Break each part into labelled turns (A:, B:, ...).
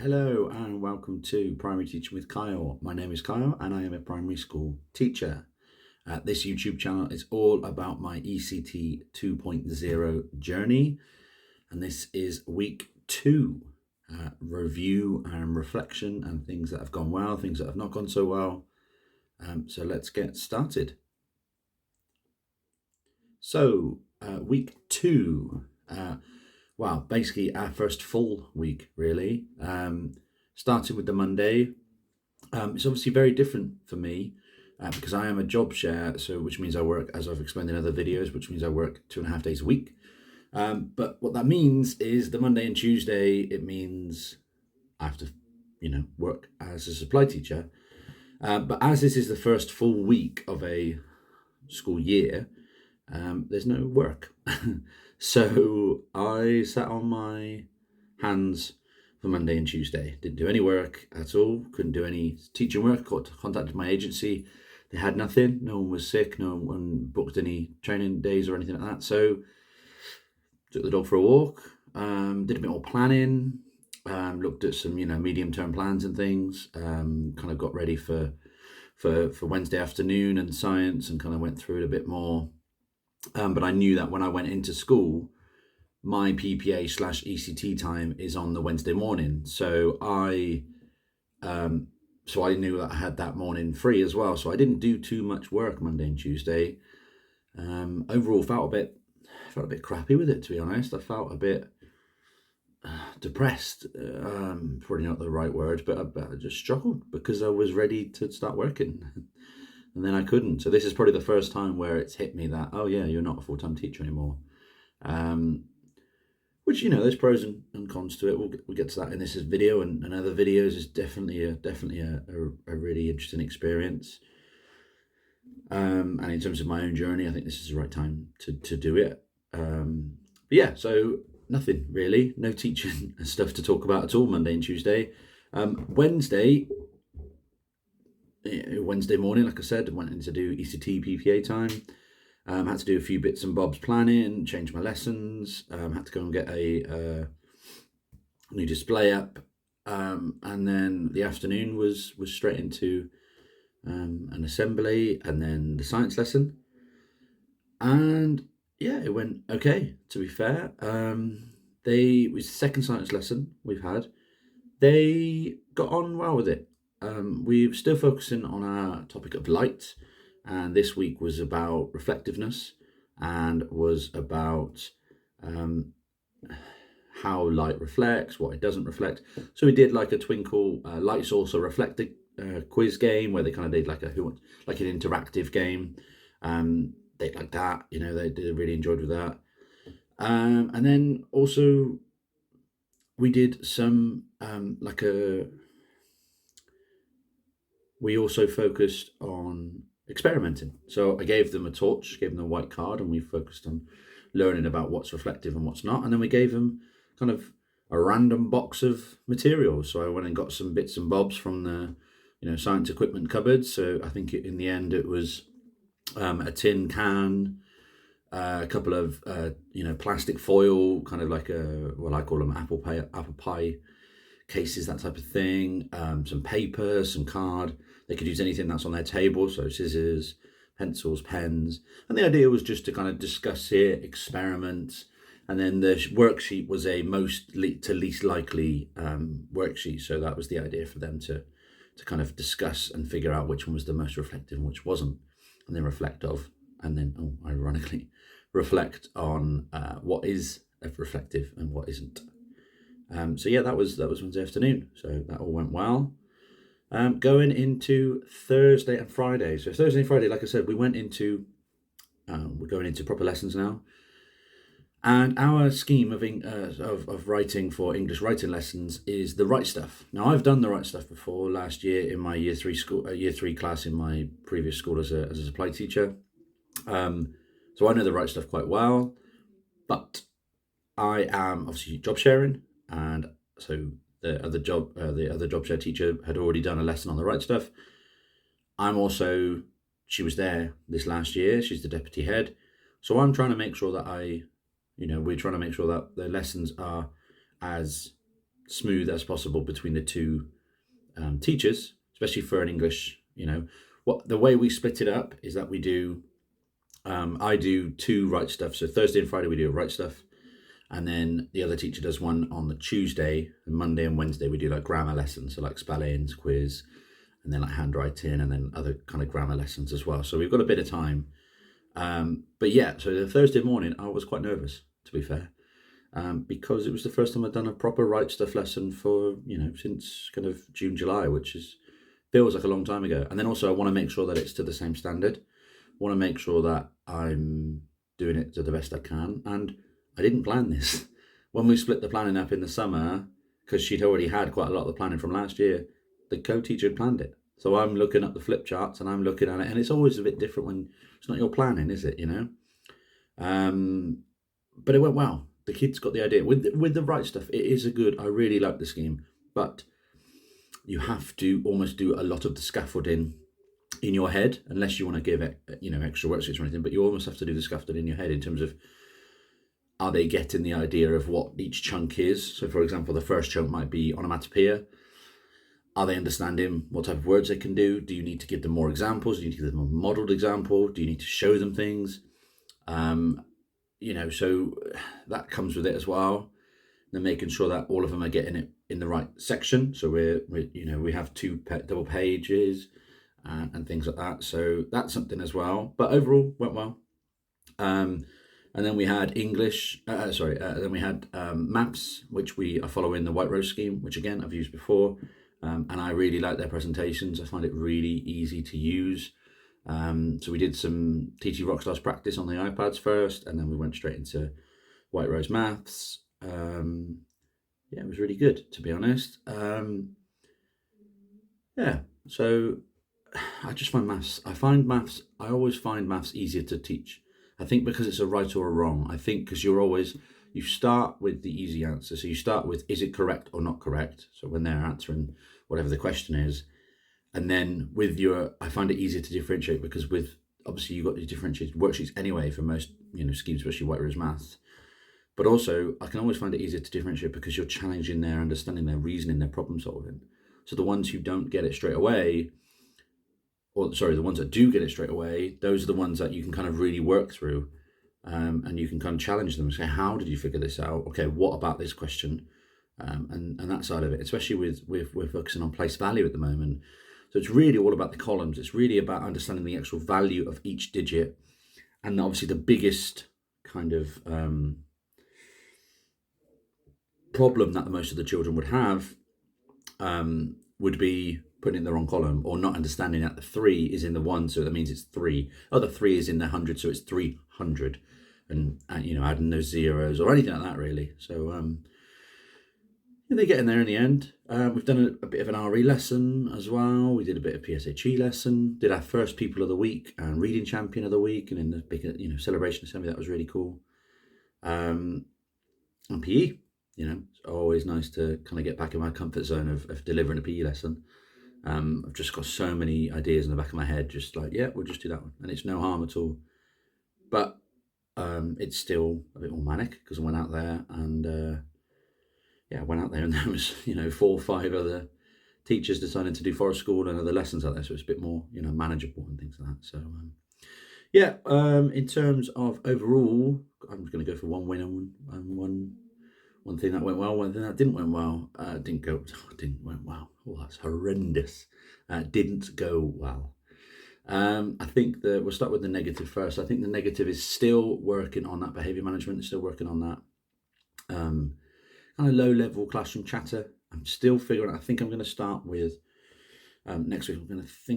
A: Hello and welcome to Primary Teaching with Kyle. My name is Kyle and I am a primary school teacher. This YouTube channel is all about my ECT 2.0 journey, and this is week 2, review and reflection and things that have gone well, things that have not gone so well. So let's get started. So week 2, well, basically our first full week, really. Starting with the Monday. It's obviously very different for me because I am a job share, which means I work, as I've explained in other videos, which means I work 2.5 days a week. But what that means is the Monday and Tuesday, it means I have to, work as a supply teacher. But as this is the first full week of a school year, there's no work. So I sat on my hands for Monday and Tuesday. Didn't do any work at all. Couldn't do any teaching work. Contacted my agency. They had nothing. No one was sick. No one booked any training days or anything like that. So took the dog for a walk. Did a bit more planning. Looked at some, medium-term plans and things. Kind of got ready for Wednesday afternoon and science, and kind of went through it a bit more. But I knew that when I went into school, my PPA/ECT time is on the Wednesday morning. So I knew that I had that morning free as well. So I didn't do too much work Monday and Tuesday. Overall, felt a bit crappy with it, to be honest. I felt a bit depressed. Probably not the right word, but I just struggled because I was ready to start working. And then I couldn't. So this is probably the first time where it's hit me that, oh yeah, you're not a full-time teacher anymore. Which, there's pros and cons to it. We'll get to that in this video and other videos. Is definitely a really interesting experience. And in terms of my own journey, I think this is the right time to do it. But yeah, so nothing really, no teaching stuff to talk about at all Monday and Tuesday. Wednesday morning, like I said, went in to do ECT PPA time. Had to do a few bits and bobs planning, change my lessons, had to go and get a new display up, and then the afternoon was straight into an assembly and then the science lesson. And yeah, it went okay, to be fair. It was the second science lesson we've had. They got on well with it. We're still focusing on our topic of light, and this week was about reflectiveness and was about how light reflects, what it doesn't reflect. So we did like a twinkle light source or reflector quiz game where they kind of did like an interactive game. They liked that, they really enjoyed with that. And then also we did some we also focused on experimenting. So I gave them a torch, gave them a white card, and we focused on learning about what's reflective and what's not. And then we gave them kind of a random box of materials. So I went and got some bits and bobs from the, science equipment cupboard. So I think in the end it was a tin can, a couple of, plastic foil, kind of like I call them apple pie cases, that type of thing, some paper, some card. They could use anything that's on their table, so scissors, pencils, pens. And the idea was just to kind of discuss it, experiment. And then the worksheet was a most to least likely worksheet. So that was the idea for them to kind of discuss and figure out which one was the most reflective and which wasn't. And then ironically, reflect on what is reflective and what isn't. So yeah, that was Wednesday afternoon. So that all went well. Going into Thursday and Friday. So Thursday and Friday, like I said, we're going into proper lessons now. And our scheme of writing for English writing lessons is the right stuff. Now, I've done the right stuff before last year in my year 3 class in my previous school as a supply teacher. So I know the right stuff quite well, but I am obviously job sharing, and so the other job share teacher had already done a lesson on the right stuff. She was there this last year. She's the deputy head. So I'm trying to make sure that we're trying to make sure that the lessons are as smooth as possible between the two teachers, especially for an English. What the way we split it up is that we do. I do 2 right stuff. So Thursday and Friday we do right stuff, and then the other teacher does one on the Tuesday, and Monday and Wednesday we do like grammar lessons, so like spellings, quiz, and then like handwriting, and then other kind of grammar lessons as well. So we've got a bit of time. But yeah, so the Thursday morning I was quite nervous, to be fair, because it was the first time I'd done a proper right stuff lesson for since kind of June, July, which feels like a long time ago. And then also I want to make sure that it's to the same standard. I want to make sure that I'm doing it to the best I can. And I didn't plan this. When we split the planning up in the summer, because she'd already had quite a lot of the planning from last year, the co-teacher had planned it. So I'm looking at the flip charts and I'm looking at it, and it's always a bit different when it's not your planning, is it? But it went well. The kids got the idea. With the right stuff, it is I really like the scheme, but you have to almost do a lot of the scaffolding in your head, unless you want to give it, extra worksheets or anything, but you almost have to do the scaffolding in your head in terms of, are they getting the idea of what each chunk is? So for example, the first chunk might be onomatopoeia. Are they understanding what type of words they can do? Do you need to give them more examples? Do you need to give them a modelled example? Do you need to show them things? So that comes with it as well. Then making sure that all of them are getting it in the right section. So we have 2 double pages and things like that. So that's something as well. But overall, went well. And then we had English. Then we had maths, which we are following the White Rose scheme, which again I've used before. And I really like their presentations. I find it really easy to use. So we did some TT Rockstars practice on the iPads first, and then we went straight into White Rose Maths. It was really good, to be honest. So I just find maths. I always find maths easier to teach. I think because it's a right or a wrong. I think because you start with the easy answer. So you start with, is it correct or not correct? So when they're answering whatever the question is, and then I find it easier to differentiate, because obviously you've got your differentiated worksheets anyway for most, schemes, especially White Rose Maths. But also I can always find it easier to differentiate because you're challenging their understanding, their reasoning, their problem solving. So the ones who don't get it straight away, the ones that do get it straight away, those are the ones that you can kind of really work through. And you can kind of challenge them and say, how did you figure this out? Okay, what about this question? And that side of it, especially we're focusing on place value at the moment. So it's really all about the columns. It's really about understanding the actual value of each digit. And obviously the biggest kind of problem that most of the children would have would be putting it in the wrong column, or not understanding that the 3 is in the 1, so that means it's 3. Oh, the 3 is in the 100, so it's 300. And adding those zeros or anything like that, really. So they get in there in the end. We've done a bit of an RE lesson as well. We did a bit of PSHE lesson. Did our first People of the Week and Reading Champion of the Week, and in the big celebration assembly, that was really cool. And PE, it's always nice to kind of get back in my comfort zone of delivering a PE lesson. I've just got so many ideas in the back of my head, just like, yeah, we'll just do that one, and it's no harm at all. But it's still a bit more manic because I went out there and there was 4 or 5 other teachers deciding to do forest school and other lessons out there, so it's a bit more manageable and things like that. So in terms of overall, I'm just going to go for one win and one thing that went well, one thing that didn't went well. Didn't went well. Oh, that's horrendous. Didn't go well. I think we'll start with the negative first. I think the negative is still working on that behaviour management, still working on that kind of low level classroom chatter. I'm still figuring out. I think I'm going to start with next week. I'm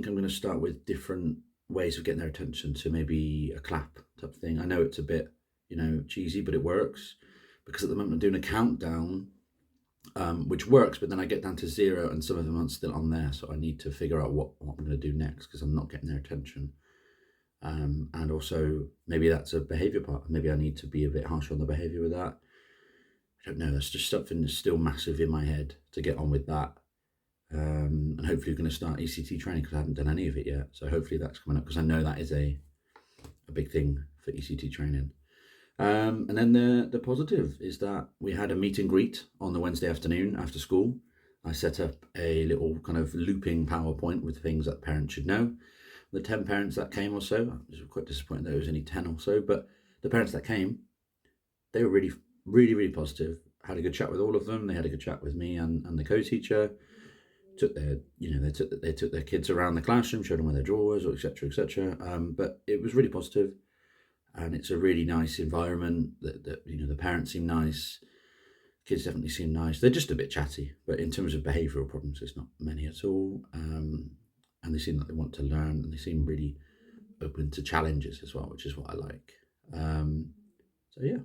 A: going to start with different ways of getting their attention. So maybe a clap type of thing. I know it's a bit cheesy, but it works, because at the moment I'm doing a countdown, which works, but then I get down to 0 and some of them aren't still on there. So I need to figure out what I'm going to do next, because I'm not getting their attention. And also maybe that's a behaviour part. Maybe I need to be a bit harsher on the behaviour with that. I don't know. That's just something that's still massive in my head to get on with that. And hopefully we're going to start ECT training, because I haven't done any of it yet. So hopefully that's coming up, because I know that is a big thing for ECT training. And then the positive is that we had a meet and greet on the Wednesday afternoon after school. I set up a little kind of looping PowerPoint with things that parents should know. The 10 parents that came or so, I was quite disappointed there was only 10 or so, but the parents that came, they were really, really, really positive. Had a good chat with all of them. They had a good chat with me and the co-teacher. Took their, they took their kids around the classroom, showed them where their drawers, or etc., etc. But it was really positive, and it's a really nice environment. The parents seem nice. Kids definitely seem nice. They're just a bit chatty, but in terms of behavioural problems, there's not many at all. And they seem like they want to learn, and they seem really open to challenges as well, which is what I like. So yeah,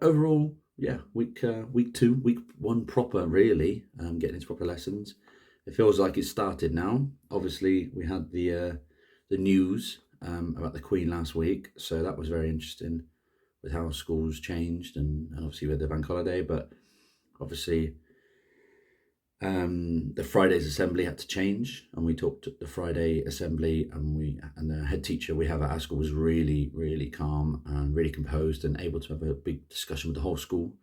A: overall, yeah, week 2, week 1 proper, really, getting into proper lessons. It feels like it's started now. Obviously, we had the news about the Queen last week, so that was very interesting with how schools changed, and obviously with the bank holiday. But obviously, the Friday's assembly had to change, and we talked at the Friday assembly, and the head teacher we have at our school was really, really calm and really composed and able to have a big discussion with the whole school.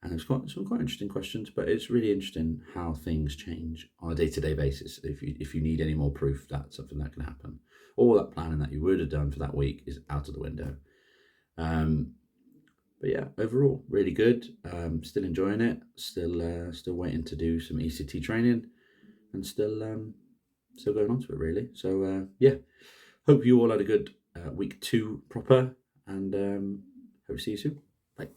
A: And it was some quite interesting questions, but it's really interesting how things change on a day-to-day basis. If you need any more proof that something that can happen, all that planning that you would have done for that week is out of the window. But yeah, overall, really good. Still enjoying it. Still waiting to do some ECT training, and still going on to it really. So yeah, hope you all had a good week 2 proper, and hope to see you soon. Bye.